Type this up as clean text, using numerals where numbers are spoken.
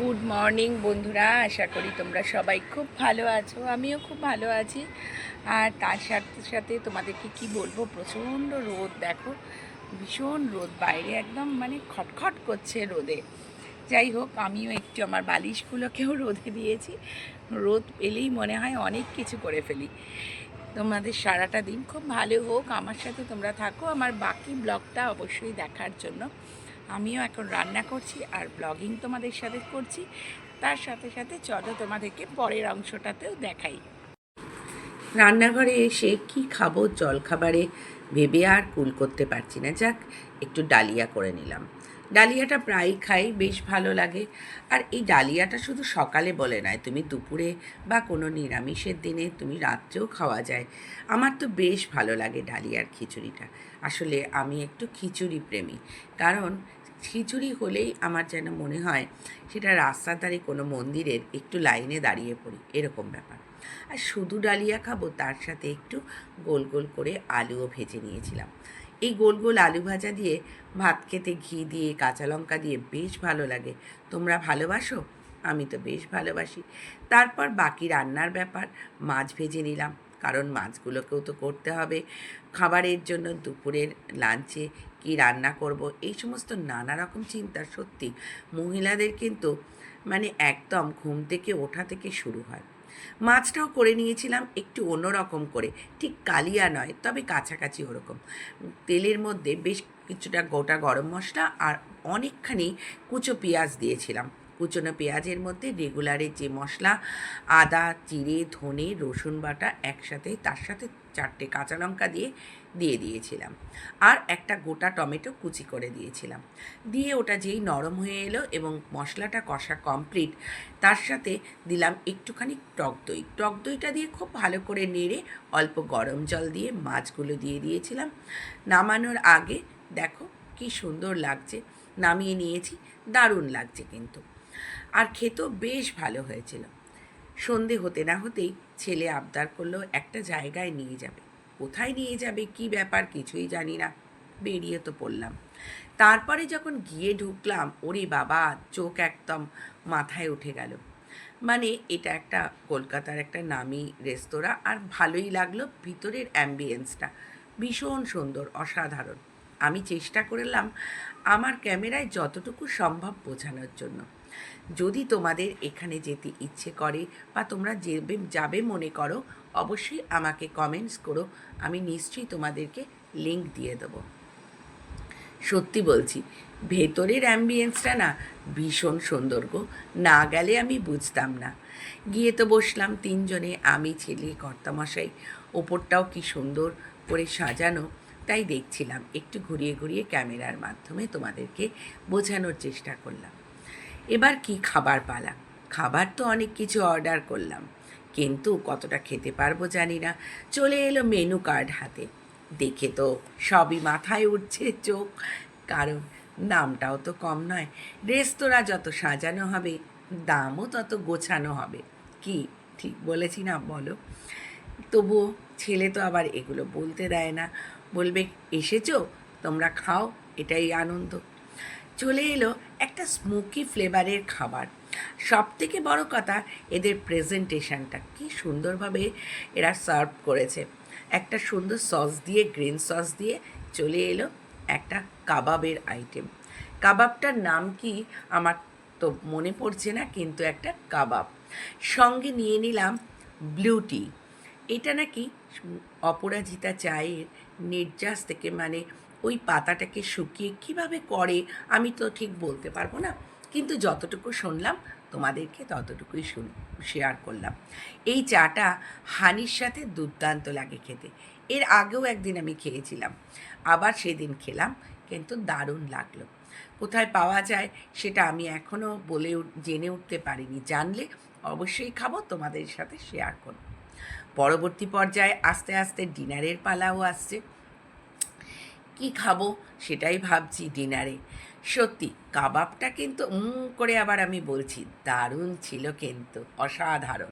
Good morning বন্ধুরা, আশা করি তোমরা সবাই খুব ভালো আছো। আমিও খুব ভালো আছি। আর তার সাথে সাথে তোমাদেরকে কি বলবো, প্রচণ্ড রোদ, দেখো ভীষণ রোদ, বাইরে একদম মানে খটখট করছে রোদে। যাই হোক, আমিও একটু আমার বালিশগুলোকেও রোদে দিয়েছি। রোদ পেলেই মনে হয় অনেক কিছু করে ফেলি। তোমাদের সারাটা দিন খুব ভালো হোক, আমার সাথে তোমরা থাকো আমার বাকি ব্লগটা অবশ্যই দেখার জন্য। আমিও এখন রান্না করছি আর ব্লগিং তোমাদের সাথে করছি। তার সাথে সাথে চলো তোমাদেরকে পরের অংশটাতেও দেখাই। রান্নাঘরে এসে কি খাবো জলখাবারে ভেবে আর কুল করতে পারছি না। যাক, একটু ডালিয়া করে নিলাম। ডালিয়াটা প্রায়ই খাই, বেশ ভালো লাগে। আর এই ডালিয়াটা শুধু সকালে বলে নয়, তুমি দুপুরে বা কোনো নিরামিষের দিনে তুমি রাত্রেও খাওয়া যায়। আমার তো বেশ ভালো লাগে ডালিয়ার খিচুড়িটা। আসলে আমি একটু খিচুড়ি প্রেমী, কারণ খিচুড়ি হলেই আমার যেন মনে হয় সেটা রাস্তার ধারে কোনো মন্দিরের একটু লাইনে দাঁড়িয়ে পড়ি, এরকম ব্যাপার। আর শুধু ডালিয়া খাবো, তার সাথে একটু গোল গোল করে আলুও ভেজে নিয়েছিলাম। এই গোল গোল আলু ভাজা দিয়ে ভাত খেতে ঘি দিয়ে কাঁচা লঙ্কা দিয়ে বেশ ভালো লাগে। তোমরা ভালোবাসো? আমি তো বেশ ভালোবাসি। তারপর বাকি রান্নার ব্যাপার, মাছ ভেজে নিলাম, কারণ মাছগুলোকেও তো করতে হবে খাবারের জন্য। দুপুরের লাঞ্চে কি রান্না করব, এই সমস্ত নানা রকম চিন্তা সত্যি মহিলাদের কিন্তু মানে একদম ঘুম থেকে ওঠা থেকে শুরু হয়। মাছটাও করে নিয়েছিলাম একটু অন্যরকম করে, ঠিক কালিয়া নয়, তবে কাছাকাছি ওরকম। তেলের মধ্যে বেশ কিছুটা গোটা গরম মশলা আর অনেকখানি কুচো পেঁয়াজ দিয়েছিলাম। কুচনো পেঁয়াজের মধ্যে রেগুলারের যে মশলা, আদা, জিরে, ধনে, রসুন বাটা একসাথে, তার সাথে 4টে কাঁচা লঙ্কা দিয়ে দিয়েছিলাম। আর একটা গোটা টমেটো কুচি করে দিয়েছিলাম। দিয়ে ওটা যেই নরম হয়ে এলো এবং মশলাটা কষা কমপ্লিট, তার সাথে দিলাম একটুখানি টক দই। টক দইটা দিয়ে খুব ভালো করে নেড়ে অল্প গরম জল দিয়ে মাছগুলো দিয়ে দিয়েছিলাম। নামানোর আগে দেখো কি সুন্দর লাগছে, নামিয়ে নিয়েছি। দারুণ লাগছে কিন্তু, আর খেতেও বেশ ভালো হয়েছিল। সন্ধে হতে না হতেই ছেলে আবদার করলো একটা জায়গায় নিয়ে যাবে। কোথায় নিয়ে যাবে, কি ব্যাপার কিছুই জানি না, বেরিয়ে তো পড়লাম। তারপরে যখন গিয়ে ঢুকলাম, ওরে বাবা, চোখ একদম মাথায় উঠে গেল। মানে এটা একটা কলকাতার একটা নামি রেস্তোরাঁ, আর ভালোই লাগলো ভিতরের অ্যাম্বিয়েন্সটা, ভীষণ সুন্দর, অসাধারণ। আমি চেষ্টা করলাম আমার ক্যামেরায় যতটুকু সম্ভব বোঝানোর জন্য। যদি তোমাদের এখানে যেতে ইচ্ছে করে বা তোমরা যাবে মনে করো, অবশ্যই আমাকে কমেন্টস করো, আমি নিশ্চয়ই তোমাদেরকে লিংক দিয়ে দেবো। সত্যি বলছি, ভেতরের অ্যাম্বিয়েন্সটা না ভীষণ সুন্দর গো, না গেলে আমি বুঝতাম না। গিয়ে তো বসলাম তিনজনে, আমি, ছেলে, কর্তামশাই। ওপরটাও কি সুন্দর করে সাজানো, তাই দেখছিলাম, একটু ঘুরিয়ে ঘুরিয়ে ক্যামেরার মাধ্যমে তোমাদেরকে বোঝানোর চেষ্টা করলাম। এবার কি খাবার পালা। খাবার তো অনেক কিছু অর্ডার করলাম, কিন্তু কতটা খেতে পারবো জানি না। চলে এলো মেনু কার্ড হাতে, দেখে তো সবই মাথায় উঠছে চোখ, কারণ দামটাও তো কম নয়। রেস্তোরাঁ যত সাজানো হবে, দামও তত গোছানো হবে। কি ঠিক বলেছি না বলো? তবুও ছেলে তো আবার এগুলো বলতে দেয় না, বলবে এসেছো তোমরা খাও, এটাই আনন্দ। চলে এলো একটা স্মোকি ফ্লেভারের খাবার। সব থেকে বড় কথা, এদের প্রেজেন্টেশনটা কি সুন্দরভাবে এরা সার্ভ করেছে। একটা সুন্দর সস দিয়ে, গ্রিন সস দিয়ে চলে এলো একটা কাবাবের আইটেম। কাবাবটার নাম কি আমার তো মনে পড়ছে না, কিন্তু একটা কাবাব। সঙ্গে নিয়ে নিলাম ব্লু টি। এটা নাকি অপরাজিতা চায়ের নির্যাস থেকে, মানে ওই পাতাটাকে শুকিয়ে কিভাবে করে আমি তো ঠিক বলতে পারবো না, কিন্তু যতটুকু শুনলাম তোমাদেরকে ততটুকুই শেয়ার করলাম। এই চাটা হানির সাথে দুর্দান্ত লাগে খেতে। এর আগেও একদিন আমি খেয়েছিলাম, আবার সেদিন খেলাম, কিন্তু দারুণ লাগলো। কোথায় পাওয়া যায় সেটা আমি এখনও জেনে উঠতে পারিনি, জানলে অবশ্যই খাবো, তোমাদের সাথে শেয়ার করব। পরবর্তী পর্যায়ে আস্তে আস্তে ডিনারের পালাও আসছে। কি খাবো সেটাই ভাবছি ডিনারে। সত্যি কাবাবটা কিন্তু করে আবার আমি বলছি, দারুণ ছিল কিন্তু, অসাধারণ।